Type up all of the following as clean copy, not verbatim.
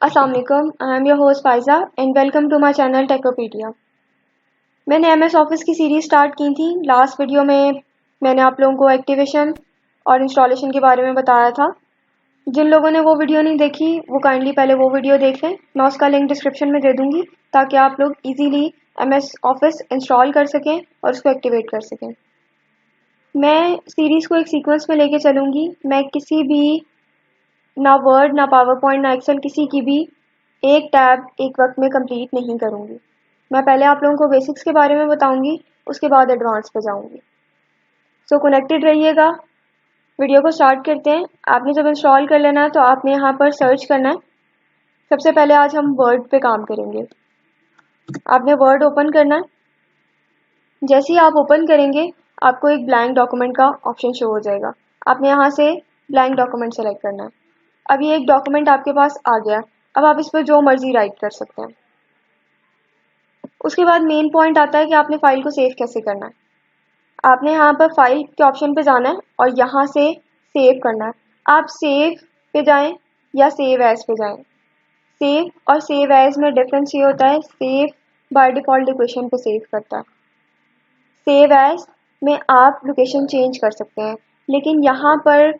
अस्सलाम वालेकुम, I am your host Faiza and welcome to my channel Techopedia. मैंने MS Office की सीरीज़ स्टार्ट की थी। लास्ट वीडियो में मैंने आप लोगों को एक्टिवेशन और इंस्टॉलेशन के बारे में बताया था। जिन लोगों ने वो वीडियो नहीं देखी वो काइंडली पहले वो वीडियो देख लें। मैं उसका लिंक डिस्क्रिप्शन में दे दूँगी ताकि आप लोग ईजीली एमएस ऑफिस इंस्टॉल कर सकें और उसको एक्टिवेट कर सकें। मैं सीरीज़ को एक सीक्वेंस में लेके चलूँगी। मैं किसी भी ना वर्ड, ना पावर पॉइंट, ना एक्सेल किसी की भी एक टैब एक वक्त में कंप्लीट नहीं करूँगी। मैं पहले आप लोगों को बेसिक्स के बारे में बताऊँगी, उसके बाद एडवांस पे जाऊँगी। सो कनेक्टेड रहिएगा। वीडियो को स्टार्ट करते हैं। आपने जब इंस्टॉल कर लेना है तो आपने यहाँ पर सर्च करना है। सबसे पहले आज हम वर्ड पे काम करेंगे। आपने वर्ड ओपन करना है। जैसे ही आप ओपन करेंगे आपको एक ब्लैंक डॉक्यूमेंट का ऑप्शन शो हो जाएगा। आपने यहाँ से ब्लैंक डॉक्यूमेंट सेलेक्ट करना है। अब ये एक डॉक्यूमेंट आपके पास आ गया। अब आप इस पर जो मर्जी राइट कर सकते हैं। उसके बाद मेन पॉइंट आता है कि आपने फाइल को सेव कैसे करना है। आपने यहाँ पर फाइल के ऑप्शन पे जाना है और यहाँ से सेव करना है। आप सेव पे जाएं या सेव एज पे जाएं। सेव और सेव एज में डिफरेंस ये होता है, सेव बाय डिफ़ॉल्ट लोकेशन पे सेव करता है। सेव एज में आप लोकेशन चेंज कर सकते हैं, लेकिन यहाँ पर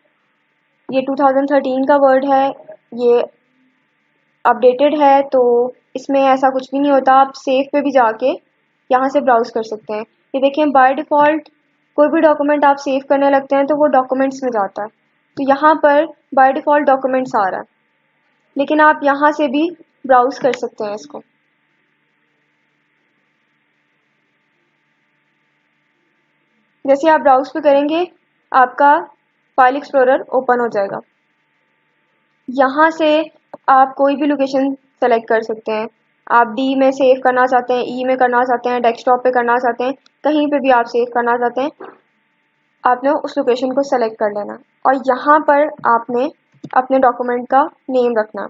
ये 2013 का वर्ड है, ये अपडेटेड है, तो इसमें ऐसा कुछ भी नहीं होता। आप सेव पे भी जाके यहाँ से ब्राउज कर सकते हैं। ये देखें, बाय डिफ़ॉल्ट कोई भी डॉक्यूमेंट आप सेव करने लगते हैं तो वो डॉक्यूमेंट्स में जाता है। तो यहाँ पर बाय डिफ़ॉल्ट डॉक्यूमेंट्स आ रहा है, लेकिन आप यहाँ से भी ब्राउज कर सकते हैं इसको। जैसे आप ब्राउज पे करेंगे आपका फाइल एक्सप्लोरर ओपन हो जाएगा। यहाँ से आप कोई भी लोकेशन सेलेक्ट कर सकते हैं। आप डी में सेव करना चाहते हैं, ई में करना चाहते हैं, डेस्कटॉप पे करना चाहते हैं, कहीं पे भी आप सेव करना चाहते हैं, आपने उस लोकेशन को सेलेक्ट कर लेना और यहाँ पर आपने अपने डॉक्यूमेंट का नेम रखना।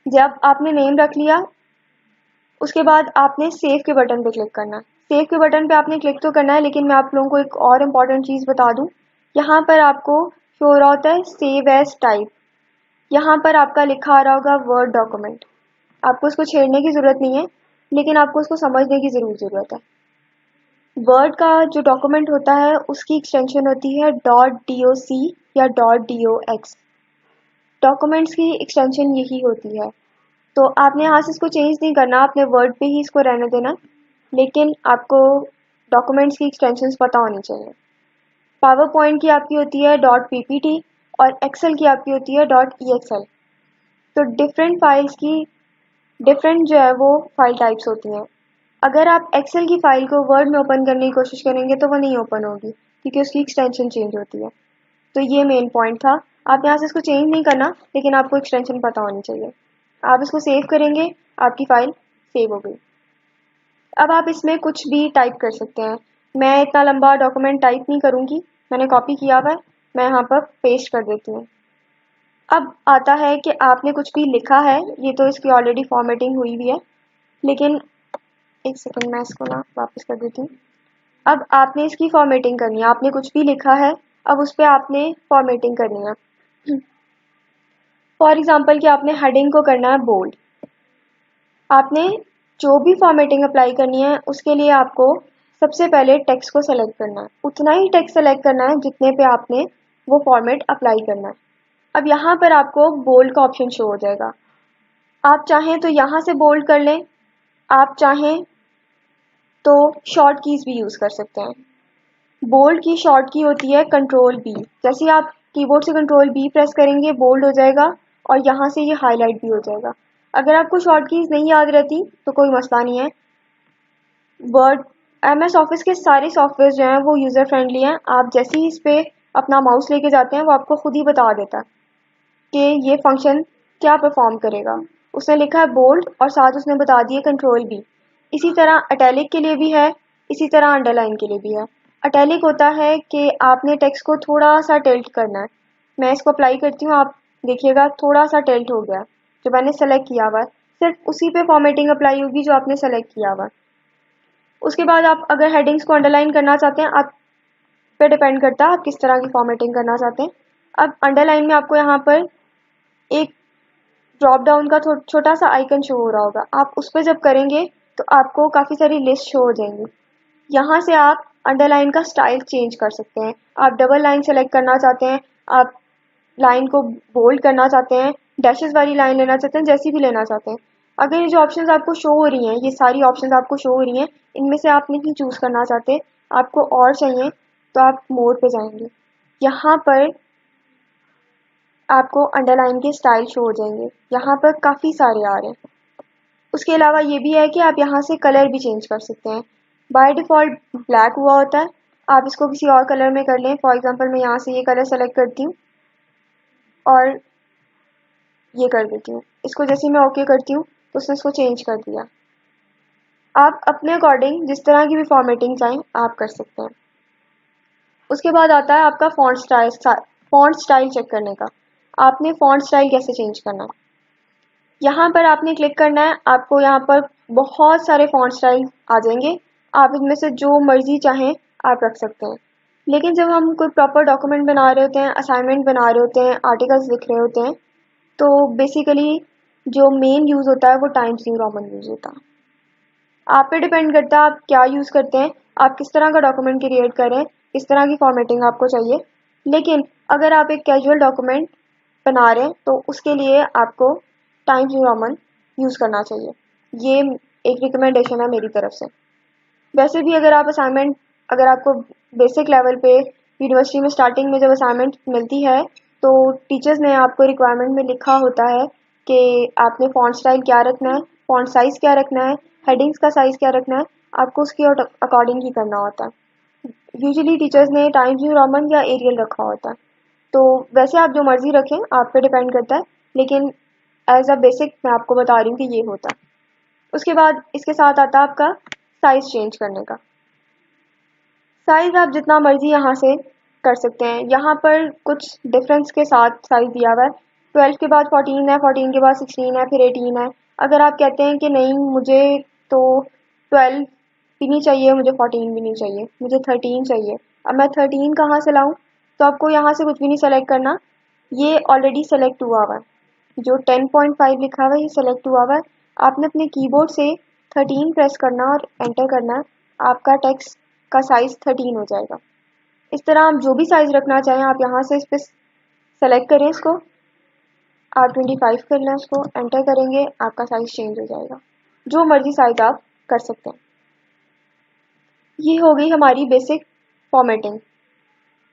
जब आपने नेम रख लिया उसके बाद आपने सेव के बटन पे क्लिक करना है। सेव के बटन पे आपने क्लिक तो करना है, लेकिन मैं आप लोगों को एक और इम्पॉर्टेंट चीज़ बता दूं। यहाँ पर आपको शो हो रहा होता है सेव एज टाइप। यहाँ पर आपका लिखा आ रहा होगा वर्ड डॉक्यूमेंट। आपको उसको छेड़ने की ज़रूरत नहीं है, लेकिन आपको उसको समझने की ज़रूर ज़रूरत है। वर्ड का जो डॉक्यूमेंट होता है उसकी एक्सटेंशन होती है .doc या .dox। डॉक्यूमेंट्स की एक्सटेंशन यही होती है। तो आपने यहाँ से इसको चेंज नहीं करना, आपने वर्ड पे ही इसको रहने देना, लेकिन आपको डॉक्यूमेंट्स की एक्सटेंशंस पता होनी चाहिए। पावर पॉइंट की आपकी होती है .ppt और एक्सेल की आपकी होती है .exl। तो डिफरेंट फाइल्स की डिफरेंट जो है वो फाइल टाइप्स होती हैं। अगर आप एक्सेल की फ़ाइल को वर्ड में ओपन करने की कोशिश करेंगे तो वो नहीं ओपन होगी, क्योंकि उसकी एक्सटेंशन चेंज होती है। तो ये मेन पॉइंट था। आप यहाँ से इसको चेंज नहीं करना, लेकिन आपको एक्सटेंशन पता होनी चाहिए। आप इसको सेव करेंगे, आपकी फ़ाइल सेव हो गई। अब आप इसमें कुछ भी टाइप कर सकते हैं। मैं इतना लंबा डॉक्यूमेंट टाइप नहीं करूँगी, मैंने कॉपी किया हुआ है, मैं यहाँ पर पेस्ट कर देती हूँ। अब आता है कि आपने कुछ भी लिखा है, ये तो इसकी ऑलरेडी फॉर्मेटिंग हुई हुई है, लेकिन एक सेकंड मैं इसको ना वापस कर देती हूँ। अब आपने इसकी फॉर्मेटिंग करनी है। आपने कुछ भी लिखा है, अब उस पर आपने फॉर्मेटिंग करनी है। फॉर एग्जांपल कि आपने हेडिंग को करना है बोल्ड। आपने जो भी फॉर्मेटिंग अप्लाई करनी है उसके लिए आपको सबसे पहले टेक्स्ट को सेलेक्ट करना है। उतना ही टेक्स्ट सेलेक्ट करना है जितने पे आपने वो फॉर्मेट अप्लाई करना है। अब यहाँ पर आपको बोल्ड का ऑप्शन शो हो जाएगा। आप चाहें तो यहाँ से बोल्ड कर लें, आप चाहें तो शॉर्ट कीज़ भी यूज़ कर सकते हैं। बोल्ड की शॉर्ट की होती है कंट्रोल बी। जैसे ही आप कीबोर्ड से कंट्रोल बी प्रेस करेंगे बोल्ड हो जाएगा और यहाँ से ये हाईलाइट भी हो जाएगा। अगर आपको शॉर्ट कीज़ नहीं याद रहती तो कोई मसला नहीं है। वर्ड एमएस ऑफिस के सारे सॉफ्टवेयर जो हैं वो यूज़र फ्रेंडली हैं। आप जैसे ही इस पर अपना माउस लेके जाते हैं वो आपको खुद ही बता देता है कि ये फंक्शन क्या परफॉर्म करेगा। उसने लिखा है बोल्ड और साथ उसने बता दिया कंट्रोल बी। इसी तरह अटैलिक के लिए भी है, इसी तरह अंडरलाइन के लिए भी है। अटैलिक होता है कि आपने टेक्स्ट को थोड़ा सा टिल्ट करना है। मैं इसको अप्लाई करती हूँ, आप देखिएगा थोड़ा सा टिल्ट हो गया जो मैंने सेलेक्ट किया हुआ है। सिर्फ उसी पे फॉर्मेटिंग अप्लाई होगी जो आपने सेलेक्ट किया हुआ है। उसके बाद आप अगर हेडिंग्स को अंडरलाइन करना चाहते हैं, आप पे डिपेंड करता है आप किस तरह की फॉर्मेटिंग करना चाहते हैं। अब अंडरलाइन में आपको यहाँ पर एक ड्रॉप डाउन का छोटा सा आइकन शो हो रहा होगा, आप उस पर जब करेंगे तो आपको काफ़ी सारी लिस्ट शो हो जाएंगी। यहाँ से आप अंडरलाइन का स्टाइल चेंज कर सकते हैं। आप डबल लाइन सेलेक्ट करना चाहते हैं, आप लाइन को बोल्ड करना चाहते हैं, डैशेस वाली लाइन लेना चाहते हैं, जैसी भी लेना चाहते हैं। अगर ये जो ऑप्शंस आपको शो हो रही हैं, ये सारी ऑप्शंस आपको शो हो रही हैं, इनमें से आप नहीं चूज़ करना चाहते, आपको और चाहिए तो आप मोड पे जाएंगे। यहाँ पर आपको अंडरलाइन के स्टाइल शो हो जाएंगे। यहाँ पर काफ़ी सारे आ रहे हैं। उसके अलावा ये भी है कि आप यहाँ से कलर भी चेंज कर सकते हैं। बाय डिफ़ॉल्ट ब्लैक हुआ होता है, आप इसको किसी और कलर में कर लें। फॉर एग्जांपल मैं यहाँ से ये कलर सेलेक्ट करती हूँ और ये कर देती हूँ। इसको जैसे मैं ओके करती हूँ तो उसने इसको चेंज कर दिया। आप अपने अकॉर्डिंग जिस तरह की भी फॉर्मेटिंग चाहें आप कर सकते हैं। उसके बाद आता है आपका फ़ॉन्ट स्टाइल चेक करने का। आपने फ़ॉन्ट स्टाइल कैसे चेंज करना है। यहाँ पर आपने क्लिक करना है, आपको यहाँ पर बहुत सारे फ़ॉन्ट स्टाइल आ जाएंगे। आप इनमें से जो मर्जी चाहें आप रख सकते हैं। लेकिन जब हम कोई प्रॉपर डॉक्यूमेंट बना रहे होते हैं, असाइनमेंट बना रहे होते हैं, आर्टिकल्स लिख रहे होते हैं, तो बेसिकली जो मेन यूज़ होता है वो टाइम्स न्यू रोमन यूज़ होता है। आप पे डिपेंड करता है आप क्या यूज़ करते हैं, आप किस तरह का डॉक्यूमेंट क्रिएट करें, किस तरह की फॉर्मेटिंग आपको चाहिए। लेकिन अगर आप एक कैजुअल डॉक्यूमेंट बना रहे हैं तो उसके लिए आपको टाइम्स न्यू रोमन यूज़ करना चाहिए। ये एक रिकमेंडेशन है मेरी तरफ से। वैसे भी अगर आपको बेसिक लेवल पे यूनिवर्सिटी में स्टार्टिंग में जब असाइनमेंट मिलती है तो टीचर्स ने आपको रिक्वायरमेंट में लिखा होता है कि आपने फ़ॉन्ट स्टाइल क्या रखना है, फ़ॉन्ट साइज़ क्या रखना है, हेडिंग्स का साइज़ क्या रखना है, आपको उसके अकॉर्डिंग ही करना होता है। यूजुअली टीचर्स ने टाइम्स न्यू रोमन या एरियल रखा होता है। तो वैसे आप जो मर्ज़ी रखें, आप पे डिपेंड करता है, लेकिन एज अ बेसिक मैं आपको बता रही हूँ कि ये होता है। उसके बाद इसके साथ आता है आपका साइज़ चेंज करने का। साइज़ आप जितना मर्ज़ी यहाँ से कर सकते हैं। यहाँ पर कुछ डिफरेंस के साथ साइज़ दिया हुआ है। 12 के बाद 14 है, 14 के बाद 16 है, फिर 18 है। अगर आप कहते हैं कि नहीं मुझे तो 12 भी नहीं चाहिए, मुझे 14 भी नहीं चाहिए, मुझे 13 चाहिए, अब मैं 13 कहाँ से लाऊँ? तो आपको यहाँ से कुछ भी नहीं सेलेक्ट करना, ये ऑलरेडी सेलेक्ट हुआ हुआ है। जो 10.5 लिखा हुआ है ये सेलेक्ट हुआ हुआ है। आपने अपने कीबोर्ड से 13 प्रेस करना और एंटर करना, आपका टेक्स्ट का साइज़ 13 हो जाएगा। इस तरह आप जो भी साइज़ रखना चाहें आप यहाँ से इस पर सेलेक्ट करें, इसको R25 कर लें, उसको एंटर करेंगे, आपका साइज़ चेंज हो जाएगा। जो मर्जी साइज़ आप कर सकते हैं। ये हो गई हमारी बेसिक फॉर्मेटिंग।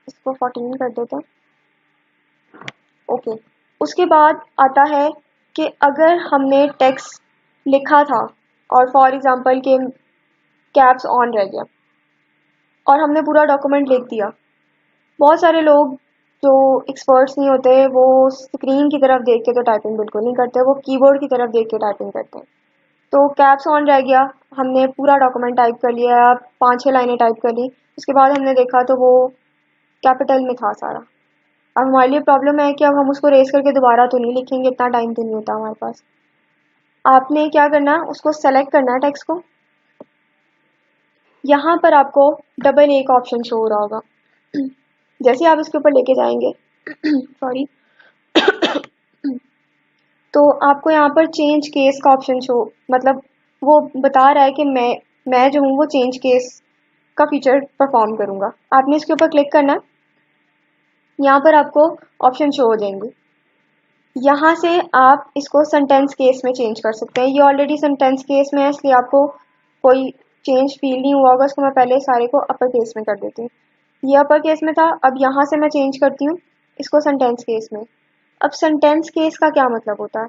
इसको 14 कर देते हैं, ओके। उसके बाद आता है कि अगर हमने टेक्स्ट लिखा था और फॉर एग्जांपल के कैप्स ऑन रह गया और हमने पूरा डॉक्यूमेंट लिख दिया। बहुत सारे लोग जो एक्सपर्ट्स नहीं होते वो स्क्रीन की तरफ देख के तो टाइपिंग बिल्कुल नहीं करते, वो कीबोर्ड की तरफ देख के टाइपिंग करते हैं। तो कैप्स ऑन रह गया, हमने पूरा डॉक्यूमेंट टाइप कर लिया, 5-6 लाइनें टाइप कर ली, उसके बाद हमने देखा तो वो कैपिटल में था सारा। अब हमारे लिए प्रॉब्लम है कि अब हम उसको रेस करके दोबारा तो नहीं लिखेंगे, इतना टाइम तो नहीं होता हमारे पास। आपने क्या करना है, उसको सेलेक्ट करना है टेक्स्ट को। यहाँ पर आपको डबल ए का ऑप्शन शो हो रहा होगा। जैसे आप इसके ऊपर लेके जाएंगे सॉरी तो आपको यहाँ पर चेंज केस का ऑप्शन शो, मतलब वो बता रहा है कि मैं जो हूँ वो चेंज केस का फीचर परफॉर्म करूँगा। आपने इसके ऊपर क्लिक करना है, यहाँ पर आपको ऑप्शन शो हो जाएंगे। यहाँ से आप इसको सेंटेंस केस में चेंज कर सकते हैं। ये ऑलरेडी सेंटेंस केस में है इसलिए आपको कोई चेंज फील नहीं हुआ होगा। इसको मैं पहले सारे को अपर केस में कर देती हूँ। ये अपर केस में था, अब यहाँ से मैं चेंज करती हूँ इसको सेंटेंस केस में। अब सेंटेंस केस का क्या मतलब होता है?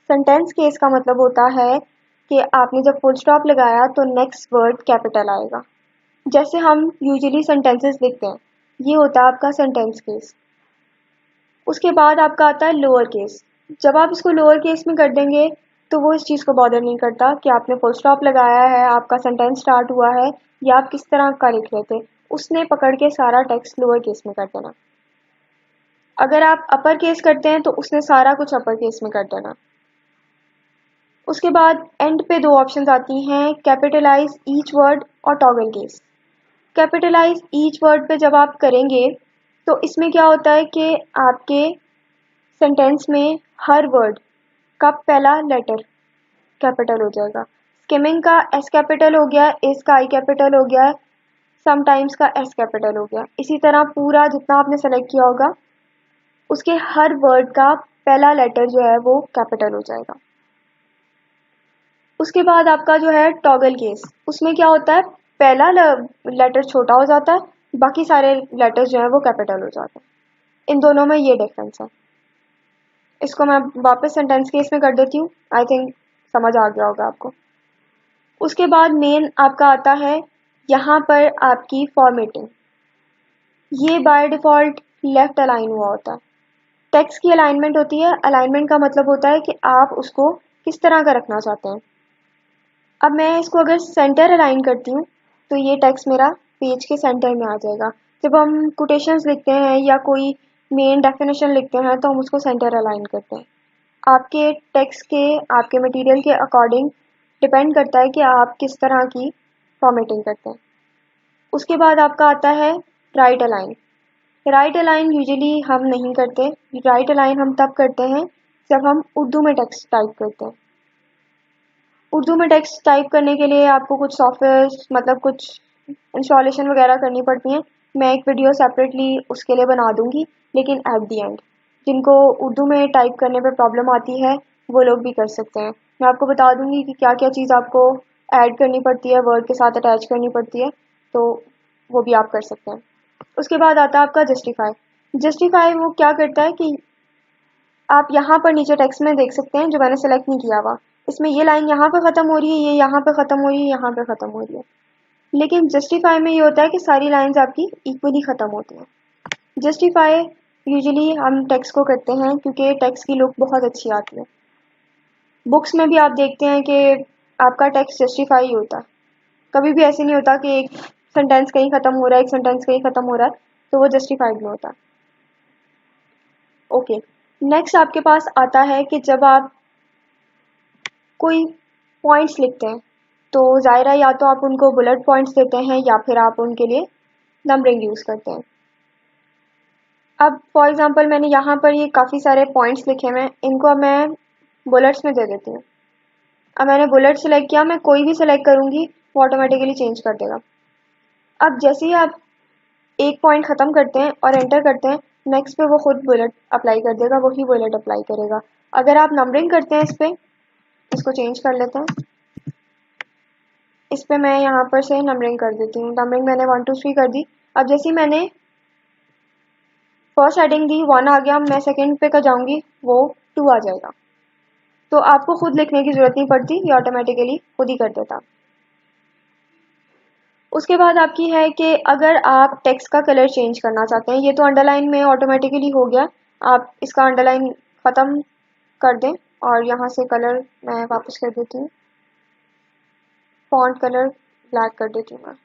सेंटेंस केस का मतलब होता है कि आपने जब फुल स्टॉप लगाया तो नेक्स्ट वर्ड कैपिटल आएगा, जैसे हम यूजुअली सेंटेंसेस लिखते हैं। ये होता है आपका सेंटेंस केस। उसके बाद आपका आता है लोअर केस। जब आप इसको लोअर केस में कर देंगे तो वो इस चीज़ को बॉदर नहीं करता कि आपने फुल स्टॉप लगाया है, आपका सेंटेंस स्टार्ट हुआ है या आप किस तरह का लिख रहे थे, उसने पकड़ के सारा टेक्स्ट लोअर केस में कर देना। अगर आप अपर केस करते हैं तो उसने सारा कुछ अपर केस में कर देना। उसके बाद एंड पे दो ऑप्शंस आती हैं, कैपिटलाइज ईच वर्ड और toggle case. Capitalize each word पे जब आप करेंगे तो इसमें क्या होता है कि आपके सेंटेंस में हर वर्ड का पहला लेटर कैपिटल हो जाएगा। स्किमिंग का एस कैपिटल हो गया, इस का आई कैपिटल हो गया, समटाइम्स का एस कैपिटल हो गया। इसी तरह पूरा जितना आपने सेलेक्ट किया होगा उसके हर वर्ड का पहला लेटर जो है वो कैपिटल हो जाएगा। उसके बाद आपका जो है टॉगल केस, उसमें क्या होता है, पहला लेटर छोटा हो जाता है, बाकी सारे लेटर्स जो है वो कैपिटल हो जाते हैं। इन दोनों में ये डिफरेंस है। इसको मैं वापस सेंटेंस केस में कर देती हूँ, आई थिंक समझ आ गया होगा आपको। उसके बाद मेन आपका आता है यहाँ पर आपकी फॉर्मेटिंग। ये बाय डिफ़ॉल्ट लेफ्ट अलाइन हुआ होता है। टेक्स्ट की अलाइनमेंट होती है। अलाइनमेंट का मतलब होता है कि आप उसको किस तरह का रखना चाहते हैं। अब मैं इसको अगर सेंटर अलाइन करती हूँ तो ये टेक्स्ट मेरा पेज के सेंटर में आ जाएगा। जब हम कोटेशंस लिखते हैं या कोई मेन डेफिनेशन लिखते हैं तो हम उसको सेंटर अलाइन करते हैं। आपके टेक्स्ट के, आपके मटेरियल के अकॉर्डिंग डिपेंड करता है कि आप किस तरह की फॉर्मेटिंग करते हैं। उसके बाद आपका आता है right align. Right align usually हम नहीं करते। राइट अलाइन हम तब करते हैं जब हम उर्दू में टेक्स्ट टाइप करते हैं। उर्दू में टेक्स्ट टाइप करने के लिए आपको कुछ सॉफ्टवेयर, मतलब कुछ इंस्टॉलेशन वगैरह करनी पड़ती हैं। मैं एक वीडियो सेपरेटली उसके लिए बना दूंगी, लेकिन एट दी एंड जिनको उर्दू में टाइप करने पे प्रॉब्लम आती है वो लोग भी कर सकते हैं। मैं आपको बता दूंगी कि क्या क्या चीज़ आपको ऐड करनी पड़ती है, वर्ड के साथ अटैच करनी पड़ती है, तो वो भी आप कर सकते हैं। उसके बाद आता है आपका जस्टिफाई। जस्टिफाई वो क्या करता है कि आप यहाँ पर नीचे टेक्स्ट में देख सकते हैं, जो मैंने सेलेक्ट नहीं किया हुआ, इसमें ये लाइन यहाँ पे ख़त्म हो रही है, ये यहाँ पे ख़त्म हो रही है, यहाँ पे ख़त्म हो रही है। लेकिन जस्टिफाई में ये होता है कि सारी लाइंस आपकी इक्वली ख़त्म होती हैं। जस्टिफाई यूजुअली हम टेक्स्ट को करते हैं क्योंकि टेक्स्ट की लुक बहुत अच्छी आती है। बुक्स में भी आप देखते हैं कि आपका टेक्स्ट जस्टिफाई ही होता है। कभी भी ऐसे नहीं होता कि एक सेंटेंस कहीं ख़त्म हो रहा है, एक सेंटेंस कहीं ख़त्म हो रहा है, तो वो जस्टिफाइड में होता है। ओके, नेक्स्ट आपके पास आता है कि जब आप कोई पॉइंट्स लिखते हैं तो ज़ाहिर है या तो आप उनको बुलेट पॉइंट्स देते हैं या फिर आप उनके लिए नंबरिंग यूज़ करते हैं। अब फॉर एग्जांपल मैंने यहाँ पर ये काफ़ी सारे पॉइंट्स लिखे हुए हैं, इनको अब मैं बुलेट्स में दे देती हूँ। अब मैंने बुलेट सेलेक्ट किया, मैं कोई भी सेलेक्ट करूँगी वो ऑटोमेटिकली चेंज कर देगा। अब जैसे ही आप एक पॉइंट ख़त्म करते हैं और एंटर करते हैं, नेक्स्ट पे वो खुद बुलेट अप्लाई कर देगा, वही बुलेट अप्लाई करेगा। अगर आप नंबरिंग करते हैं इस पर, इसको चेंज कर लेते हैं, इस पर मैं यहाँ पर से नंबरिंग कर देती हूँ। नंबरिंग मैंने 1 2 3 कर दी। अब जैसे मैंने फर्स्ट हेडिंग दी 1 आ गया, मैं सेकंड पे का जाऊँगी वो 2 आ जाएगा। तो आपको खुद लिखने की ज़रूरत नहीं पड़ती, ये ऑटोमेटिकली खुद ही कर देता। उसके बाद आपकी है कि अगर आप टेक्स्ट का कलर चेंज करना चाहते हैं, ये तो अंडरलाइन में ऑटोमेटिकली हो गया, आप इसका अंडरलाइन ख़त्म कर दें और यहाँ से कलर मैं वापस कर देती हूँ, फॉन्ट कलर ब्लैक कर देती हूँ मैं,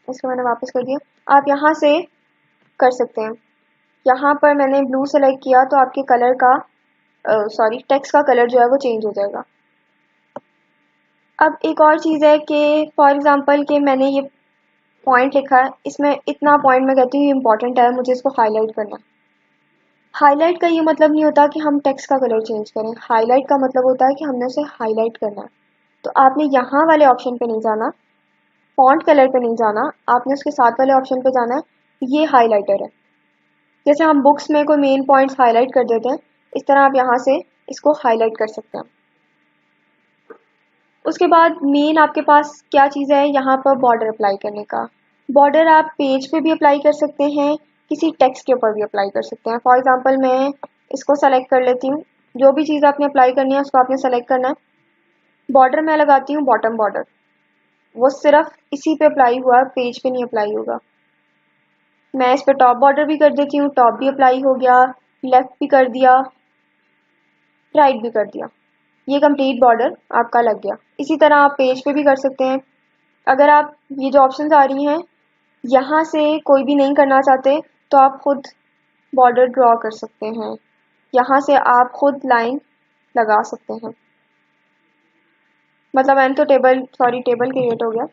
इसको मैंने वापस कर दिया। आप यहाँ से कर सकते हैं, यहाँ पर मैंने ब्लू सेलेक्ट किया तो आपके कलर का टेक्स्ट का कलर जो है वो चेंज हो जाएगा। अब एक और चीज़ है कि फॉर एग्जांपल कि मैंने ये पॉइंट लिखा है, इसमें इतना पॉइंट मैं कहती हूँ इम्पॉर्टेंट है, मुझे इसको हाईलाइट करना है। हाईलाइट का ये मतलब नहीं होता कि हम टेक्स्ट का कलर चेंज करें। हाईलाइट का मतलब होता है कि हमने उसे हाईलाइट करना है। तो आपने यहाँ वाले ऑप्शन पे नहीं जाना, फॉन्ट कलर पे नहीं जाना, आपने उसके साथ वाले ऑप्शन पे जाना है, ये हाईलाइटर है। जैसे हम बुक्स में कोई मेन पॉइंट्स हाईलाइट कर देते हैं, इस तरह आप यहाँ से इसको हाईलाइट कर सकते हैं। उसके बाद मेन आपके पास क्या चीज़ है, यहाँ पर बॉर्डर अप्लाई करने का। बॉर्डर आप पेज पे भी अप्लाई कर सकते हैं, किसी टेक्स्ट के ऊपर भी अप्लाई कर सकते हैं। फॉर एग्जांपल मैं इसको सेलेक्ट कर लेती हूँ, जो भी चीज़ आपने अप्लाई करनी है उसको आपने सेलेक्ट करना है। बॉर्डर मैं लगाती हूँ बॉटम बॉर्डर, वो सिर्फ इसी पे अप्लाई हुआ, पेज पे नहीं अप्लाई होगा। मैं इस पर टॉप बॉर्डर भी कर देती हूँ, टॉप भी अप्लाई हो गया, लेफ्ट भी कर दिया, राइट भी कर दिया, ये कंप्लीट बॉर्डर आपका लग गया। इसी तरह आप पेज पे भी कर सकते हैं। अगर आप ये जो ऑप्शंस आ रही हैं यहाँ से कोई भी नहीं करना चाहते तो आप खुद बॉर्डर ड्रॉ कर सकते हैं, यहाँ से आप खुद लाइन लगा सकते हैं। मतलब एन तो टेबल क्रिएट हो गया।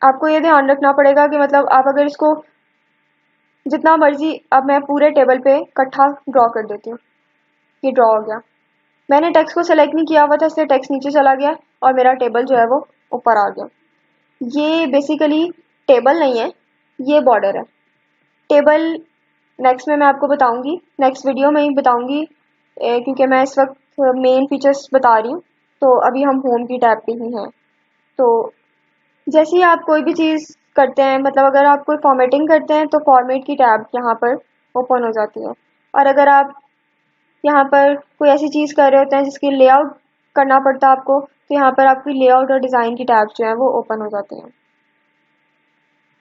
आपको ये ध्यान रखना पड़ेगा कि मतलब आप अगर इसको जितना मर्जी। अब मैं पूरे टेबल पे इकट्ठा ड्रॉ कर देती हूँ। ये ड्रॉ हो गया। मैंने टेक्स्ट को सेलेक्ट नहीं किया हुआ था, इसलिए टेक्स्ट नीचे चला गया और मेरा टेबल जो है वो ऊपर आ गया। ये बेसिकली टेबल नहीं है, ये बॉर्डर है। टेबल नेक्स्ट में मैं आपको बताऊंगी, नेक्स्ट वीडियो में ही बताऊंगी, क्योंकि मैं इस वक्त मेन फीचर्स बता रही हूँ। तो अभी हम होम की टैब पे ही हैं। तो जैसे ही आप कोई भी चीज़ करते हैं, मतलब अगर आप कोई फॉर्मेटिंग करते हैं तो फॉर्मेट की टैब यहाँ पर ओपन हो जाती है। और अगर आप यहाँ पर कोई ऐसी चीज़ कर रहे होते हैं जिसकी लेआउट करना पड़ता है आपको, तो यहाँ पर आपकी लेआउट और डिज़ाइन की टैब जो है वो ओपन हो जाती हैं।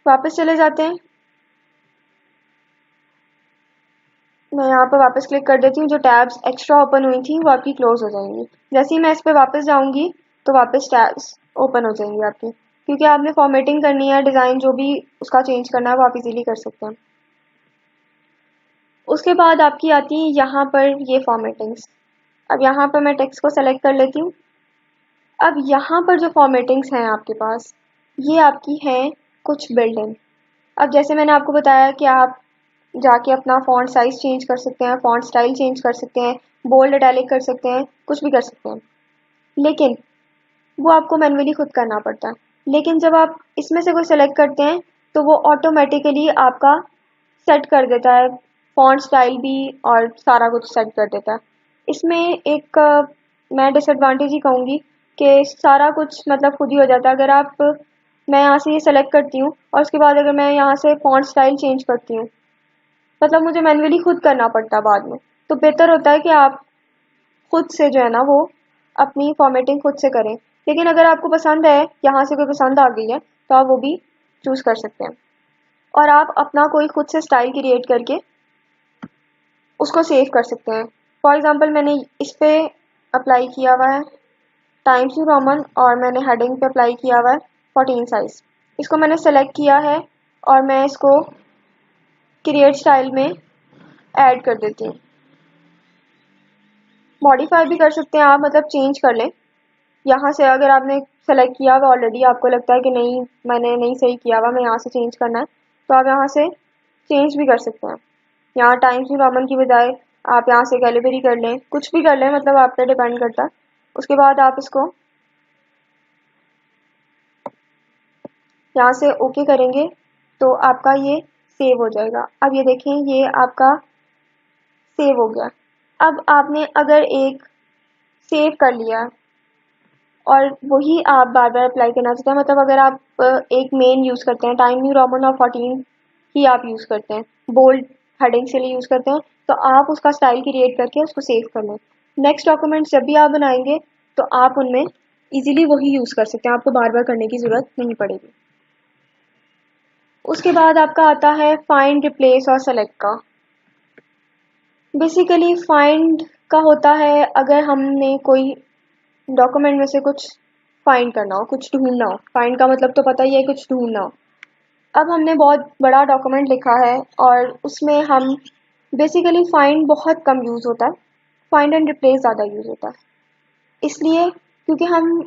वापस चले जाते हैं। मैं यहाँ पर वापस क्लिक कर देती हूँ। जो टैब्स एक्स्ट्रा ओपन हुई थी वो आपकी क्लोज हो जाएंगी। जैसे ही मैं इस पर वापस जाऊँगी तो वापस टैब्स ओपन हो जाएंगी आपकी, क्योंकि आपने फॉर्मेटिंग करनी है, डिज़ाइन जो भी उसका चेंज करना है वो आप इजीली कर सकते हैं। उसके बाद आपकी आती है यहाँ पर ये फॉर्मेटिंग्स। अब यहाँ पर मैं टेक्स्ट को सेलेक्ट कर लेती हूँ। अब यहाँ पर जो फॉर्मेटिंग्स हैं आपके पास, ये आपकी हैं कुछ बिल्ट इन। अब जैसे मैंने आपको बताया कि आप जाके अपना फॉन्ट साइज चेंज कर सकते हैं, फॉन्ट स्टाइल चेंज कर सकते हैं, बोल्ड इटैलिक कर सकते हैं, कुछ भी कर सकते हैं, लेकिन वो आपको मैन्युअली खुद करना पड़ता है। लेकिन जब आप इसमें से कोई सेलेक्ट करते हैं तो वो ऑटोमेटिकली आपका सेट कर देता है, फॉन्ट स्टाइल भी और सारा कुछ सेट कर देता है। इसमें एक मैं डिसएडवांटेज ही कहूँगी कि सारा कुछ मतलब खुद ही हो जाता है। अगर आप मैं यहाँ से ये सेलेक्ट करती हूँ और उसके बाद अगर मैं यहाँ से फॉन्ट स्टाइल चेंज करती हूँ, मतलब मुझे मैन्युअली खुद करना पड़ता है बाद में। तो बेहतर होता है कि आप खुद से जो है ना वो अपनी फॉर्मेटिंग खुद से करें। लेकिन अगर आपको पसंद है, यहाँ से कोई पसंद आ गई है, तो आप वो भी चूज़ कर सकते हैं और आप अपना कोई खुद से स्टाइल क्रिएट करके उसको सेव कर सकते हैं। फॉर एग्ज़ाम्पल मैंने इस पर अप्लाई किया हुआ है टाइम्स न्यू रोमन और मैंने हेडिंग पे अप्लाई किया हुआ है 14 साइज़। इसको मैंने सेलेक्ट किया है और मैं इसको क्रिएट स्टाइल में ऐड कर देती हूँ। मॉडिफाई भी कर सकते हैं आप, मतलब चेंज कर लें। यहाँ से अगर आपने सेलेक्ट किया हुआ ऑलरेडी, आपको लगता है कि नहीं मैंने नहीं सही किया हुआ, मैं यहाँ से चेंज करना है, तो आप यहाँ से चेंज भी कर सकते हैं। यहाँ टाइम्स न्यू रोमन की बजाय आप यहाँ से कैलिबरी कर लें, कुछ भी कर लें, मतलब आप पे डिपेंड करता है। उसके बाद आप इसको यहाँ से ओके करेंगे तो आपका ये सेव हो जाएगा। अब ये देखें, ये आपका सेव हो गया। अब आपने अगर एक सेव कर लिया और वही आप बार बार अप्लाई करना चाहते हैं, मतलब अगर आप एक मेन यूज़ करते हैं, टाइम न्यू रोमन और 14 ही आप यूज़ करते हैं, बोल्ड हेडिंग के लिए यूज़ करते हैं, तो आप उसका स्टाइल क्रिएट करके उसको सेव कर लें। नेक्स्ट डॉक्यूमेंट्स जब भी आप बनाएंगे तो आप उनमें इजीली वही यूज़ कर सकते हैं, आपको बार बार करने की ज़रूरत नहीं पड़ेगी। उसके बाद आपका आता है फाइंड, रिप्लेस और सेलेक्ट का। बेसिकली फाइंड का होता है अगर हमने कोई डॉक्यूमेंट में से कुछ फाइंड करना हो, कुछ ढूंढना हो। फाइंड का मतलब तो पता ही है, कुछ ढूंढना हो। अब हमने बहुत बड़ा डॉक्यूमेंट लिखा है और उसमें हम बेसिकली फाइंड बहुत कम यूज़ होता है, फाइंड एंड रिप्लेस ज़्यादा यूज़ होता है। इसलिए क्योंकि हम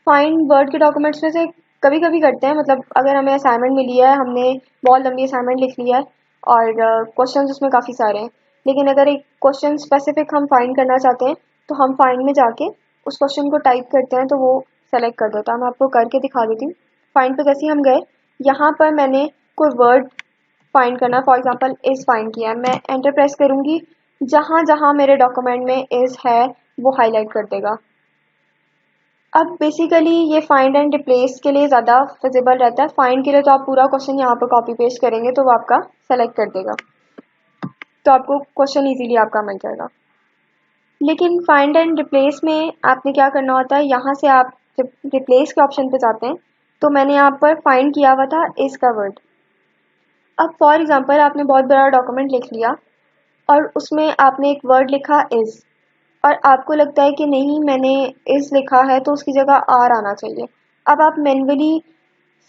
फाइंड वर्ड के डॉक्यूमेंट्स में से कभी कभी करते हैं, मतलब अगर हमें असाइनमेंट मिली है, हमने बहुत लंबी असाइनमेंट लिख ली है और क्वेश्चंस उसमें काफ़ी सारे हैं, लेकिन अगर एक क्वेश्चन स्पेसिफिक हम फाइंड करना चाहते हैं तो हम फाइंड में जाके उस क्वेश्चन को टाइप करते हैं तो वो सेलेक्ट कर देता है। मैं आपको करके दिखा देती हूँ। फाइंड पे जैसे ही हम गए, यहाँ पर मैंने कोई वर्ड फाइंड करना, फॉर एग्जांपल इज़ फाइंड किया, मैं एंटर प्रेस करूँगी, जहाँ जहाँ मेरे डॉक्यूमेंट में इज़ है वो हाईलाइट कर देगा। अब बेसिकली ये फाइंड एंड रिप्लेस के लिए ज़्यादा फिजिबल रहता है। फाइंड के लिए तो आप पूरा क्वेश्चन यहाँ पर कॉपी पेस्ट करेंगे तो वो आपका सेलेक्ट कर देगा, तो आपको क्वेश्चन इजीली आपका मिल जाएगा। लेकिन फाइंड एंड रिप्लेस में आपने क्या करना होता है, यहाँ से आप जब रिप्लेस के ऑप्शन पे जाते हैं तो मैंने यहाँ पर फाइंड किया हुआ था इज़ का वर्ड। अब फॉर एग्जांपल आपने बहुत बड़ा डॉक्यूमेंट लिख लिया और उसमें आपने एक वर्ड लिखा इज़, और आपको लगता है कि नहीं मैंने इज़ लिखा है तो उसकी जगह आर आना चाहिए। अब आप मैन्युअली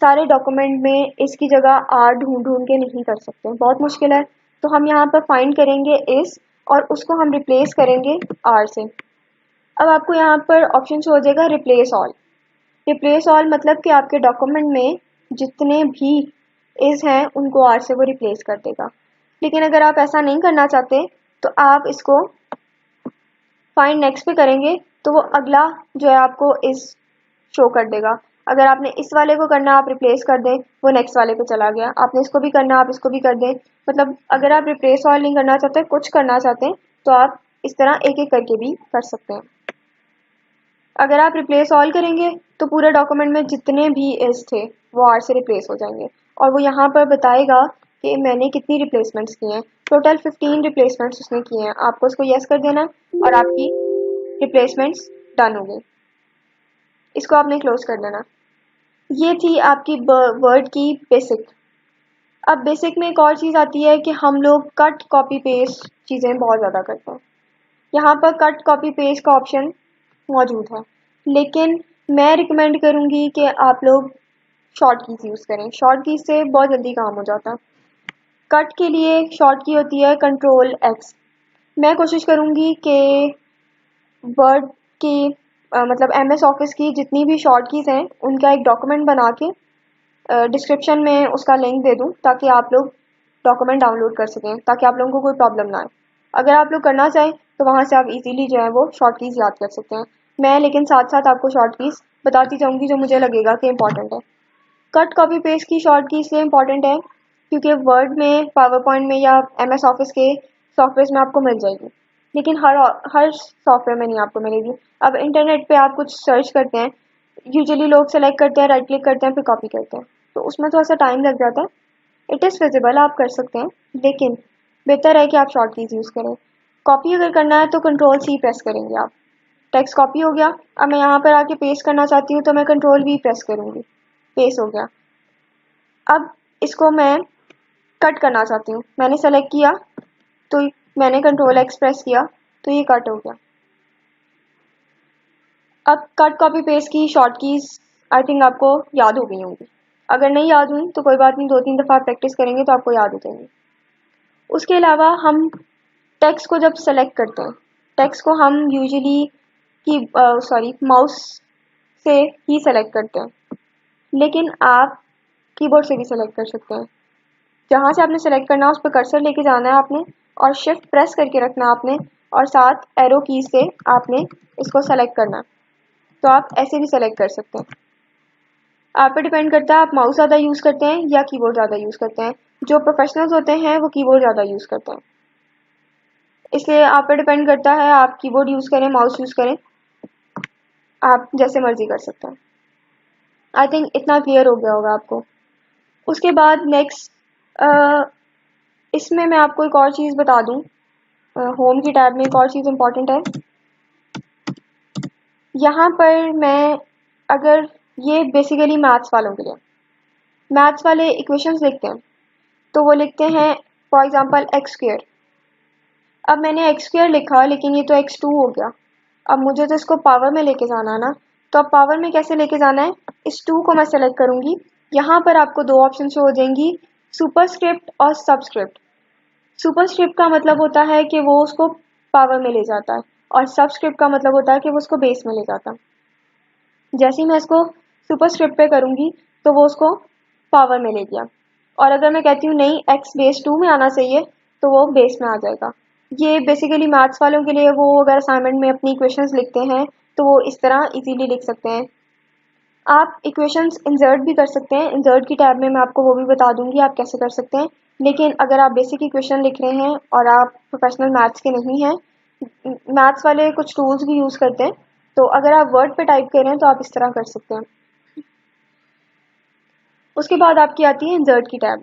सारे डॉक्यूमेंट में इसकी जगह आर ढूंढ ढूंढ के नहीं कर सकते, बहुत मुश्किल है। तो हम यहाँ पर फाइंड करेंगे इस और उसको हम रिप्लेस करेंगे आर से। अब आपको यहाँ पर ऑप्शन शो हो जाएगा रिप्लेस ऑल। रिप्लेस ऑल मतलब कि आपके डॉक्यूमेंट में जितने भी इज़ हैं उनको आर से वो रिप्लेस कर देगा। लेकिन अगर आप ऐसा नहीं करना चाहते तो आप इसको फाइंड नेक्स्ट पे करेंगे तो वो अगला जो है आपको इस शो कर देगा। अगर आपने इस वाले को करना आप रिप्लेस कर दें, वो नेक्स्ट वाले पे चला गया। आपने इसको भी करना आप इसको भी कर दें। मतलब अगर आप रिप्लेस ऑल नहीं करना चाहते, कुछ करना चाहते हैं तो आप इस तरह एक एक करके भी कर सकते हैं। अगर आप रिप्लेस ऑल करेंगे तो पूरे डॉक्यूमेंट में जितने भी इज थे वो आर से रिप्लेस हो जाएंगे और वो यहाँ पर बताएगा कि मैंने कितनी रिप्लेसमेंट्स की हैं। टोटल 15 रिप्लेसमेंट्स उसने किए हैं। आपको उसको यस कर देना और आपकी रिप्लेसमेंट्स डन हो गई। इसको आपने क्लोज कर देना। ये थी आपकी वर्ड की बेसिक। अब बेसिक में एक और चीज़ आती है कि हम लोग कट कॉपी पेस्ट चीज़ें बहुत ज़्यादा करते हैं। यहाँ पर कट कॉपी पेस्ट का ऑप्शन मौजूद है, लेकिन मैं रिकमेंड करूँगी कि आप लोग शॉर्ट कीज़ यूज़ करें। शॉर्ट कीज़ से बहुत जल्दी काम हो जाता है। कट के लिए शॉर्ट की होती है Ctrl+X। मैं कोशिश करूँगी कि वर्ड की मतलब MS ऑफिस की जितनी भी शॉर्ट कीज़ हैं उनका एक डॉक्यूमेंट बना के डिस्क्रिप्शन में उसका लिंक दे दूँ ताकि आप लोग डॉक्यूमेंट डाउनलोड कर सकें, ताकि आप लोगों को कोई प्रॉब्लम ना आए। अगर आप लोग करना चाहें तो वहाँ से आप इजीली जो है वो शॉर्ट कीज़ याद कर सकते हैं। मैं लेकिन साथ साथ आपको शॉर्ट कीज़ बताती जाऊँगी जो मुझे लगेगा कि इंपॉर्टेंट है। कट कॉपी पेस्ट की शॉर्ट की इसलिए इंपॉर्टेंट है क्योंकि वर्ड में, पावर पॉइंट में या MS ऑफिस के सॉफ्टवेयर में आपको मिल जाएगी, लेकिन हर सॉफ्टवेयर में नहीं आपको मिलेगी। अब इंटरनेट पे आप कुछ सर्च करते हैं, यूजुअली लोग सेलेक्ट करते हैं, राइट क्लिक करते हैं, फिर कॉपी करते हैं, तो उसमें थोड़ा सा टाइम लग जाता है। इट इज़ फिजिबल, आप कर सकते हैं, लेकिन बेहतर है कि आप शॉर्ट कीज़ यूज़ करें। कॉपी अगर करना है तो Ctrl+C प्रेस करेंगे आप। टेक्स्ट कॉपी हो गया। अब मैं यहाँ पर आके पेस्ट करना चाहती हूँ तो मैं Ctrl+V प्रेस करूँगी, पेस्ट हो गया। अब इसको मैं कट करना चाहती हूँ, मैंने सेलेक्ट किया तो मैंने Ctrl+X प्रेस किया तो ये कट हो गया। अब कट कॉपी पेस्ट की शॉर्ट कीज़ आई थिंक आपको याद हो गई होंगी। अगर नहीं याद हुई तो कोई बात नहीं, 2-3 दफ़ा प्रैक्टिस करेंगे तो आपको याद हो जाएंगी। उसके अलावा हम टेक्स्ट को जब सेलेक्ट करते हैं, टेक्स्ट को हम यूजुअली माउस से ही सेलेक्ट करते हैं, लेकिन आप कीबोर्ड से भी सेलेक्ट कर सकते हैं। जहाँ से आपने सेलेक्ट करना है उस पर कर्सर लेके जाना है आपने और शिफ्ट प्रेस करके रखना है आपने और साथ एरो की से आपने इसको सेलेक्ट करना है। तो आप ऐसे भी सेलेक्ट कर सकते हैं। आप पे डिपेंड करता है आप माउस ज़्यादा यूज़ करते हैं या कीबोर्ड ज़्यादा यूज़ करते हैं। जो प्रोफेशनल्स होते हैं वो कीबोर्ड ज़्यादा यूज़ करते हैं, इसलिए आप पे डिपेंड करता है आप कीबोर्ड यूज़ करें, माउस यूज़ करें, आप जैसे मर्जी कर सकते हैं। आई थिंक इतना क्लियर हो गया होगा आपको। उसके बाद नेक्स्ट इसमें मैं आपको एक और चीज़ बता दूं, होम की टैब में एक और चीज़ इम्पॉर्टेंट है। यहाँ पर मैं अगर ये बेसिकली मैथ्स वालों के लिए, मैथ्स वाले इक्वेशंस लिखते हैं तो वो लिखते हैं फॉर एग्जांपल x²। अब मैंने x² लिखा लेकिन ये तो x2 हो गया। अब मुझे तो इसको पावर में लेके जाना है ना, तो अब पावर में कैसे लेके जाना है, इस 2 को मैं सेलेक्ट करूँगी। यहाँ पर आपको 2 ऑप्शन शो हो जाएंगी, सुपरस्क्रिप्ट और सबस्क्रिप्ट। सुपरस्क्रिप्ट का मतलब होता है कि वो उसको पावर में ले जाता है और सबस्क्रिप्ट का मतलब होता है कि वो उसको बेस में ले जाता है। जैसे ही मैं इसको सुपरस्क्रिप्ट पे करूँगी तो वो उसको पावर में ले गया, और अगर मैं कहती हूँ नहीं x बेस 2 में आना चाहिए तो वो बेस में आ जाएगा। ये बेसिकली मैथ्स वालों के लिए, वो अगर असाइनमेंट में अपनी इक्वेशंस लिखते हैं तो वो इस तरह इजीली लिख सकते हैं। आप इक्वेशंस इंसर्ट भी कर सकते हैं, इंसर्ट की टैब में मैं आपको वो भी बता दूंगी आप कैसे कर सकते हैं। लेकिन अगर आप बेसिक इक्वेशन लिख रहे हैं और आप प्रोफेशनल मैथ्स के नहीं हैं, मैथ्स वाले कुछ टूल्स भी यूज़ करते हैं, तो अगर आप वर्ड पे टाइप कर रहे हैं तो आप इस तरह कर सकते हैं। उसके बाद आपकी आती है इंसर्ट की टैब।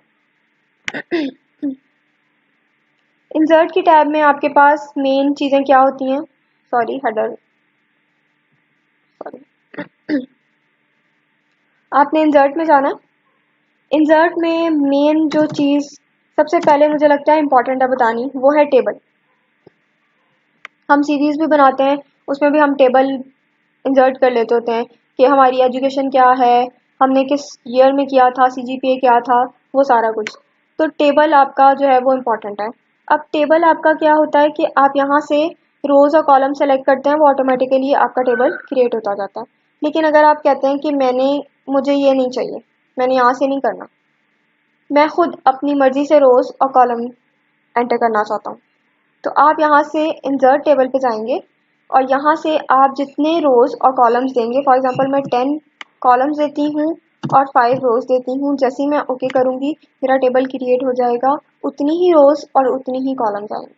इंसर्ट की टैब में आपके पास मेन चीज़ें क्या होती हैं, आपने इंसर्ट में जाना। इंसर्ट में मेन जो चीज़ सबसे पहले मुझे लगता है इम्पॉर्टेंट है बतानी, वो है टेबल। हम सीरीज़ भी बनाते हैं, उसमें भी हम टेबल इंसर्ट कर लेते होते हैं कि हमारी एजुकेशन क्या है, हमने किस ईयर में किया था, CGPA क्या था, वो सारा कुछ। तो टेबल आपका जो है वो इम्पॉर्टेंट है। अब टेबल आपका क्या होता है कि आप यहाँ से रोज़ और कॉलम सेलेक्ट करते हैं, वो ऑटोमेटिकली आपका टेबल क्रिएट होता जाता है। लेकिन अगर आप कहते हैं कि मुझे ये नहीं चाहिए, मैंने यहाँ से नहीं करना, मैं खुद अपनी मर्जी से रोज़ और कॉलम एंटर करना चाहता हूँ, तो आप यहाँ से इंसर्ट टेबल पे जाएंगे और यहाँ से आप जितने रोज़ और कॉलम्स देंगे, फॉर एग्जांपल मैं 10 कॉलम्स देती हूँ और 5 रोज़ देती हूँ, जैसे ही मैं ओके करूँगी मेरा टेबल क्रिएट हो जाएगा, उतनी ही रोज़ और उतनी ही कॉलम्स आएंगे।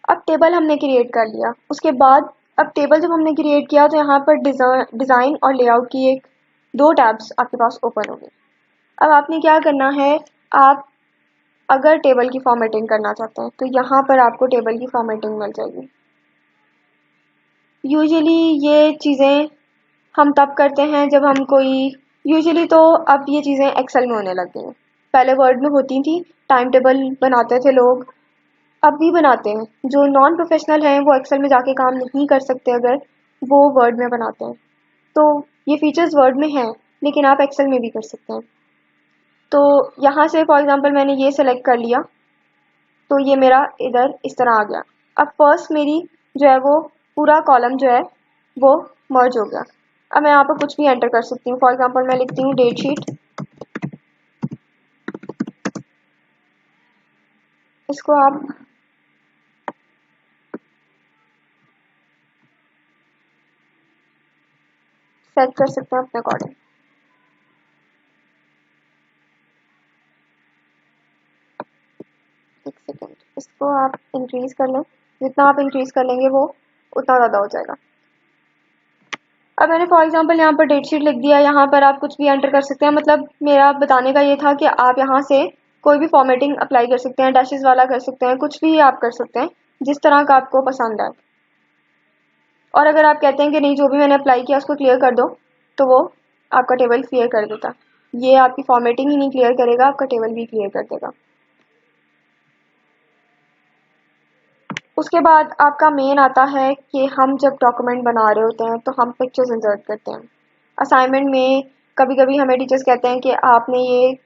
अब टेबल हमने क्रिएट कर लिया, उसके बाद अब टेबल जब हमने क्रिएट किया तो यहाँ पर डिज़ाइन और लेआउट की एक 2 टैब्स आपके पास ओपन होंगे। अब आपने क्या करना है, आप अगर टेबल की फॉर्मेटिंग करना चाहते हैं तो यहाँ पर आपको टेबल की फॉर्मेटिंग मिल जाएगी। यूजुअली ये चीज़ें हम तब करते हैं जब हम यूजुअली तो अब ये चीज़ें एक्सेल में होने लग गई हैं, पहले वर्ड में होती थी, टाइम टेबल बनाते थे लोग, अब भी बनाते हैं। जो नॉन प्रोफेशनल हैं वो एक्सेल में जाके काम नहीं कर सकते अगर वो वर्ड में बनाते हैं, तो ये फीचर्स वर्ड में हैं लेकिन आप एक्सेल में भी कर सकते हैं। तो यहाँ से फॉर एग्जांपल मैंने ये सेलेक्ट कर लिया तो ये मेरा इधर इस तरह आ गया। अब फर्स्ट मेरी जो है वो पूरा कॉलम जो है वो मर्ज हो गया। अब मैं यहाँ पर कुछ भी एंटर कर सकती हूँ, फॉर एग्जांपल मैं लिखती हूँ डेट शीट, इसको आप सेट कर सकते हैं अपने अकॉर्डिंग। एक सेकेंड, इसको आप इंक्रीज कर लें, जितना आप इंक्रीज कर लेंगे वो उतना ज़्यादा हो जाएगा। अब मैंने फॉर एग्जांपल यहाँ पर डेट शीट लिख दिया, यहाँ पर आप कुछ भी एंटर कर सकते हैं, मतलब मेरा बताने का ये था कि आप यहाँ से कोई भी फॉर्मेटिंग अप्लाई कर सकते हैं, डैशेस वाला कर सकते हैं, कुछ भी आप कर सकते हैं जिस तरह का आपको पसंद है। और अगर आप कहते हैं कि नहीं जो भी मैंने अप्लाई किया उसको क्लियर कर दो तो वो आपका टेबल क्लियर कर देता। ये आपकी फॉर्मेटिंग ही नहीं क्लियर करेगा, आपका टेबल भी क्लियर कर देगा। उसके बाद आपका मेन आता है कि हम जब डॉक्यूमेंट बना रहे होते हैं तो हम पिक्चर्स इंसर्ट करते हैं। असाइनमेंट में कभी कभी हमें टीचर्स कहते हैं कि आपने ये,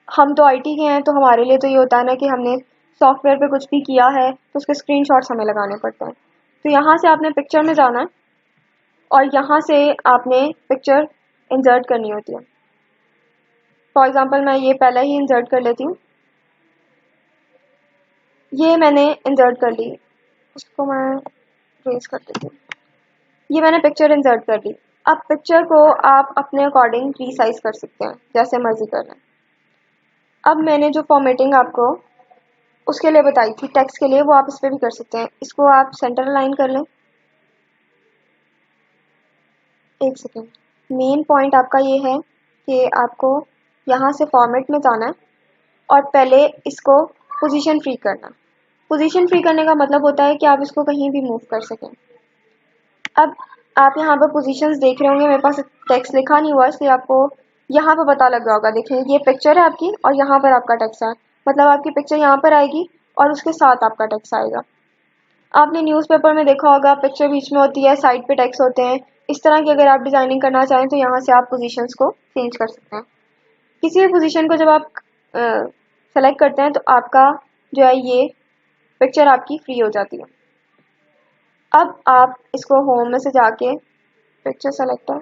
हम तो आईटी के हैं तो हमारे लिए तो ये होता है ना कि हमने सॉफ्टवेयर पे कुछ भी किया है तो उसके स्क्रीनशॉट्स हमें लगाने पड़ते हैं। तो यहाँ से आपने पिक्चर में जाना है और यहाँ से आपने पिक्चर इंसर्ट करनी होती है। फॉर एग्जांपल मैं ये पहले ही इंसर्ट कर लेती हूँ, ये मैंने इंसर्ट कर ली, उसको मैं रेज कर देती हूँ। ये मैंने पिक्चर इंसर्ट कर ली। अब पिक्चर को आप अपने अकॉर्डिंग रीसाइज कर सकते हैं जैसे मर्जी कर लें। अब मैंने जो फॉर्मेटिंग आपको उसके लिए बताई थी टेक्स्ट के लिए, वो आप इस पर भी कर सकते हैं। इसको आप सेंटर लाइन कर लें। एक सेकेंड, मेन पॉइंट आपका ये है कि आपको यहाँ से फॉर्मेट में जाना है और पहले इसको पोजीशन फ्री करना। पोजीशन फ्री करने का मतलब होता है कि आप इसको कहीं भी मूव कर सकें। अब आप यहाँ पर पोजीशंस देख रहे होंगे, मेरे पास टेक्स्ट लिखा नहीं हुआ इसलिए आपको यहाँ पर पता लग रहा होगा। देखें ये पिक्चर है आपकी और यहाँ पर आपका टेक्स्ट है, मतलब आपकी पिक्चर यहाँ पर आएगी और उसके साथ आपका टेक्स्ट आएगा। आपने न्यूज़पेपर में देखा होगा पिक्चर बीच में होती है, साइड पे टेक्स्ट होते हैं। इस तरह की अगर आप डिज़ाइनिंग करना चाहें तो यहाँ से आप पोजीशंस को चेंज कर सकते हैं। किसी भी पोजीशन को जब आप सेलेक्ट करते हैं तो आपका जो है ये पिक्चर आपकी फ्री हो जाती है। अब आप इसको होम में से जाके पिक्चर सेलेक्टर,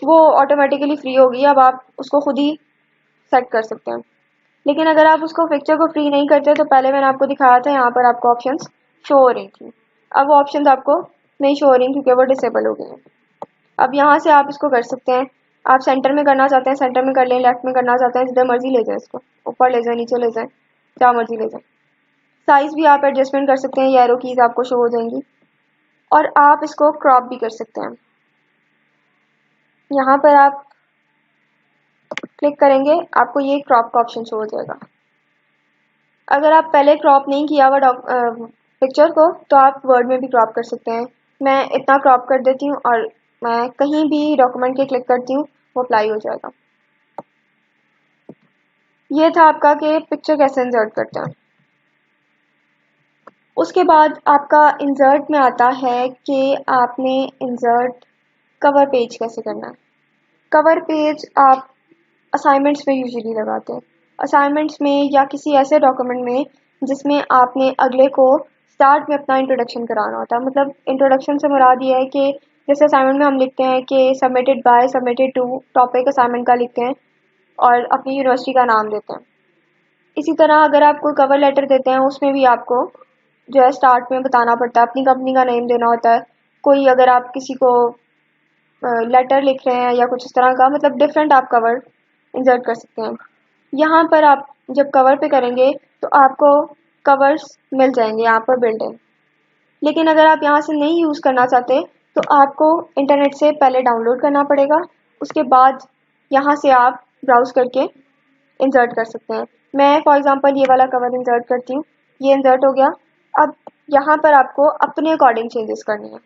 वो ऑटोमेटिकली फ्री होगी, अब आप उसको खुद ही सेट कर सकते हैं। लेकिन अगर आप उसको पिक्चर को फ्री नहीं करते तो पहले मैंने आपको दिखाया था यहाँ पर आपको ऑप्शंस शो हो रही थी, अब वो ऑप्शंस आपको नहीं शो हो रही क्योंकि वो डिसेबल हो गए हैं। अब यहाँ से आप इसको कर सकते हैं, आप सेंटर में करना चाहते हैं सेंटर में कर लें, लेफ्ट में करना चाहते हैं जिधर मर्जी ले जाएं, इसको ऊपर ले जाएं नीचे ले जाएं जहाँ मर्जी ले जाएं। साइज़ भी आप एडजस्टमेंट कर सकते हैं, ये एरो कीज़ आपको शो हो जाएंगी। और आप इसको क्रॉप भी कर सकते हैं। यहाँ पर आप क्लिक करेंगे आपको ये क्रॉप का ऑप्शन शो हो जाएगा। अगर आप पहले क्रॉप नहीं किया हुआ पिक्चर को तो आप वर्ड में भी क्रॉप कर सकते हैं। मैं इतना क्रॉप कर देती हूँ और मैं कहीं भी डॉक्यूमेंट के क्लिक करती हूँ वो अप्लाई हो जाएगा। ये था आपका कि पिक्चर कैसे इंसर्ट करते हैं। उसके बाद आपका इंसर्ट में आता है कि आपने इंसर्ट कवर पेज कैसे करना है। कवर पेज आप असाइनमेंट्स में यूजुअली लगाते हैं, असाइनमेंट्स में या किसी ऐसे डॉक्यूमेंट में जिसमें आपने अगले को स्टार्ट में अपना इंट्रोडक्शन कराना होता है। मतलब इंट्रोडक्शन से मुराद ये है कि जैसे असाइनमेंट में हम लिखते हैं कि submitted by, submitted to, topic assignment का लिखते हैं और अपनी यूनिवर्सिटी का नाम देते हैं। इसी तरह अगर आप कोई कवर लेटर देते हैं उसमें भी आपको जो है स्टार्ट में बताना पड़ता है, अपनी कंपनी का नेम देना होता है। कोई अगर आप किसी को लेटर लिख रहे हैं या कुछ इस तरह का, मतलब डिफरेंट आप कवर इंसर्ट कर सकते हैं। यहाँ पर आप जब कवर पे करेंगे तो आपको कवर्स मिल जाएंगे यहाँ पर बिल्ट इन। लेकिन अगर आप यहाँ से नहीं यूज़ करना चाहते तो आपको इंटरनेट से पहले डाउनलोड करना पड़ेगा, उसके बाद यहाँ से आप ब्राउज़ करके इंसर्ट कर सकते हैं। मैं फॉर एग्जांपल ये वाला कवर इंसर्ट करती हूँ, ये इंसर्ट हो गया। अब यहाँ पर आपको अपने अकॉर्डिंग चेंजेस करनी है।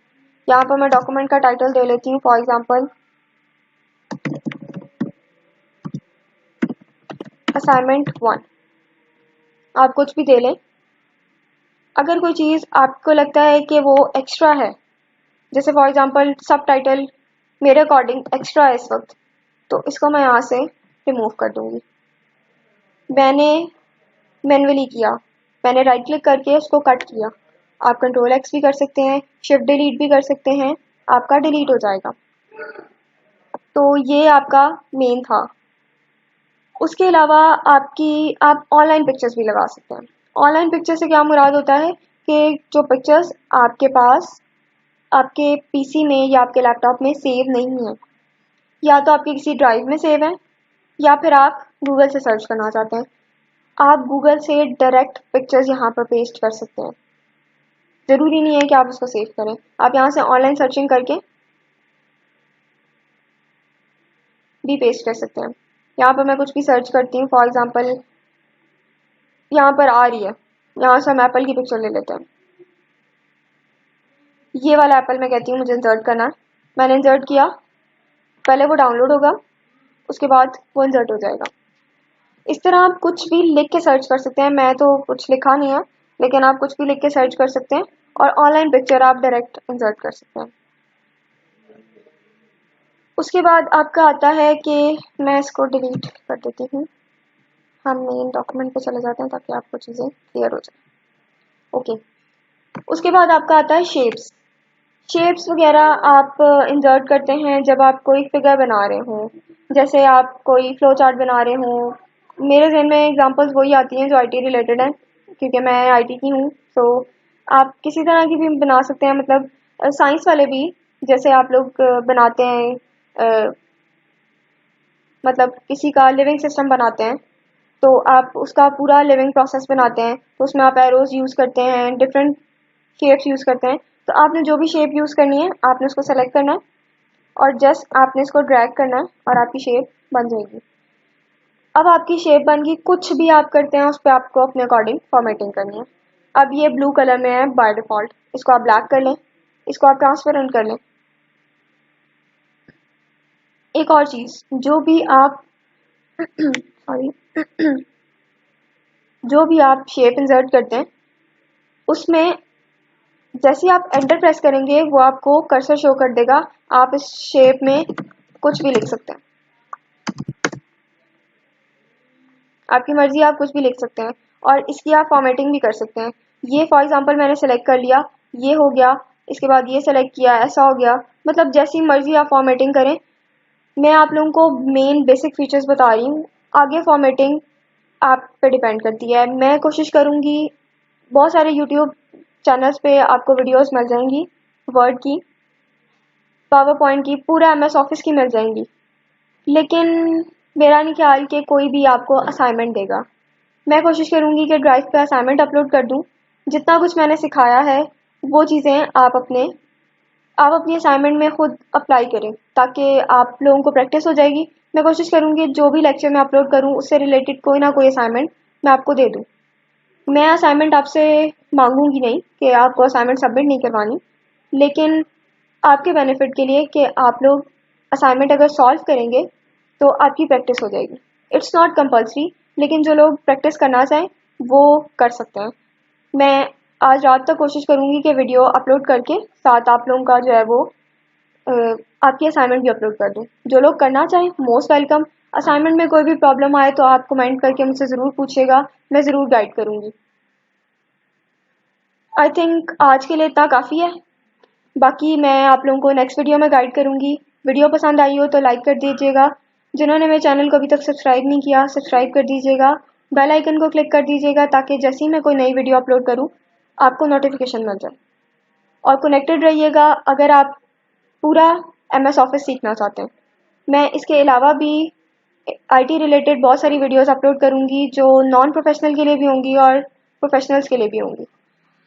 यहाँ पर मैं डॉक्यूमेंट का टाइटल दे लेती हूँ, फॉर एग्जांपल असाइनमेंट 1। आप कुछ भी दे लें। अगर कोई चीज़ आपको लगता है कि वो एक्स्ट्रा है, जैसे फॉर एग्जांपल सब टाइटल मेरे अकॉर्डिंग एक्स्ट्रा है इस वक्त, तो इसको मैं यहाँ से रिमूव कर दूँगी। मैंने मैन्युअली किया, मैंने राइट क्लिक करके उसको कट किया। आप कंट्रोल एक्स भी कर सकते हैं, शिफ्ट डिलीट भी कर सकते हैं, आपका डिलीट हो जाएगा। तो ये आपका मेन था। उसके अलावा आप ऑनलाइन पिक्चर्स भी लगा सकते हैं। ऑनलाइन पिक्चर से क्या मुराद होता है कि जो पिक्चर्स आपके पास आपके पीसी में या आपके लैपटॉप में सेव नहीं है, या तो आपके किसी ड्राइव में सेव है या फिर आप गूगल से सर्च करना चाहते हैं, आप गूगल से डायरेक्ट पिक्चर्स यहाँ पर पेस्ट कर सकते हैं। ज़रूरी नहीं है कि आप उसको सेव करें, आप यहाँ से ऑनलाइन सर्चिंग करके भी पेस्ट कर सकते हैं। यहाँ पर मैं कुछ भी सर्च करती हूँ, फॉर एग्जांपल यहाँ पर आ रही है, यहाँ से हम एप्पल की पिक्चर ले लेते हैं। ये वाला एप्पल मैं कहती हूँ मुझे इंसर्ट करना है, मैंने इंसर्ट किया, पहले वो डाउनलोड होगा, उसके बाद वो इंसर्ट हो जाएगा। इस तरह आप कुछ भी लिख के सर्च कर सकते हैं। मैं तो कुछ लिखा नहीं है, लेकिन आप कुछ भी लिख के सर्च कर सकते हैं और ऑनलाइन पिक्चर आप डायरेक्ट इंसर्ट कर सकते हैं। उसके बाद आपका आता है कि मैं इसको डिलीट कर देती हूँ, हम मेन डॉक्यूमेंट पे चले जाते हैं ताकि आपको चीज़ें क्लियर हो जाए। ओके, उसके बाद आपका आता है शेप्स वगैरह आप इंसर्ट करते हैं जब आप कोई फिगर बना रहे हो, जैसे आप कोई फ्लो चार्ट बना रहे हो। मेरे जहन में एग्जांपल्स वही आती हैं जो आईटी रिलेटेड हैं, क्योंकि मैं आईटी की हूँ। तो आप किसी तरह की भी बना सकते हैं, मतलब साइंस वाले भी, जैसे आप लोग बनाते हैं मतलब किसी का लिविंग सिस्टम बनाते हैं, तो आप उसका पूरा लिविंग प्रोसेस बनाते हैं, तो उसमें आप एरोज यूज़ करते हैं, डिफरेंट शेप्स यूज़ करते हैं। तो आपने जो भी शेप यूज़ करनी है आपने उसको सेलेक्ट करना है और जस्ट आपने इसको ड्रैग करना है और आपकी शेप बन जाएगी। अब आपकी शेप बन गई, कुछ भी आप करते हैं उस पर आपको अपने अकॉर्डिंग फॉर्मेटिंग करनी है। अब ये ब्लू कलर में है बाय डिफ़ॉल्ट, इसको आप ब्लैक कर लें, इसको आप ट्रांसपेरेंट कर लें। एक और चीज़, जो भी आप सॉरी जो भी आप शेप इंसर्ट करते हैं उसमें जैसे ही आप एंटर प्रेस करेंगे वो आपको कर्सर शो कर देगा, आप इस शेप में कुछ भी लिख सकते हैं, आपकी मर्जी, आप कुछ भी लिख सकते हैं और इसकी आप फॉर्मेटिंग भी कर सकते हैं। ये फॉर एग्जांपल मैंने सेलेक्ट कर लिया, ये हो गया, इसके बाद ये सेलेक्ट किया, ऐसा हो गया, मतलब जैसी मर्जी आप फॉर्मेटिंग करें। मैं आप लोगों को मेन बेसिक फीचर्स बता रही हूँ, आगे फॉर्मेटिंग आप पे डिपेंड करती है। मैं कोशिश करूँगी, बहुत सारे यूट्यूब चैनल्स पे आपको वीडियोस मिल जाएंगी, वर्ड की, पावर पॉइंट की, पूरा एमएस ऑफिस की मिल जाएंगी, लेकिन मेरा नहीं ख्याल कि कोई भी आपको असाइनमेंट देगा। मैं कोशिश करूँगी कि ड्राइव पे असाइनमेंट अपलोड कर दूँ। जितना कुछ मैंने सिखाया है वो चीज़ें आप अपनी असाइनमेंट में खुद अप्लाई करें ताकि आप लोगों को प्रैक्टिस हो जाएगी। मैं कोशिश करूँगी जो भी लेक्चर मैं अपलोड करूँ उससे रिलेटेड कोई ना कोई असाइनमेंट मैं आपको दे दूँ। मैं असाइनमेंट आपसे मांगूंगी नहीं कि आपको असाइनमेंट सबमिट नहीं करवानी, लेकिन आपके बेनिफिट के लिए कि आप लोग असाइनमेंट अगर सॉल्व करेंगे तो आपकी प्रैक्टिस हो जाएगी। इट्स नॉट कंपल्सरी, लेकिन जो लोग प्रैक्टिस करना चाहें वो कर सकते हैं। मैं आज रात तक कोशिश करूँगी कि वीडियो अपलोड करके साथ आप लोगों का जो है वो आपकी असाइनमेंट भी अपलोड कर दूँ। जो लोग करना चाहें मोस्ट वेलकम। असाइनमेंट में कोई भी प्रॉब्लम आए तो आप कमेंट करके मुझसे ज़रूर पूछिएगा, मैं ज़रूर गाइड करूँगी। आई थिंक आज के लिए इतना काफ़ी है। बाकी मैं आप लोगों को नेक्स्ट वीडियो में गाइड करूँगी। वीडियो पसंद आई हो तो लाइक कर दीजिएगा। जिन्होंने मेरे चैनल को अभी तक सब्सक्राइब नहीं किया, सब्सक्राइब कर दीजिएगा। बेल आइकन को क्लिक कर दीजिएगा ताकि जैसे ही मैं कोई नई वीडियो अपलोड करूँ आपको नोटिफिकेशन मिल जाए। और कनेक्टेड रहिएगा अगर आप पूरा MS ऑफिस सीखना चाहते हैं। मैं इसके अलावा भी IT रिलेटेड बहुत सारी वीडियोस अपलोड करूँगी जो नॉन प्रोफेशनल के लिए भी होंगी और प्रोफेशनल्स के लिए भी होंगी।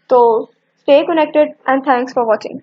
तो stay connected and thanks for watching.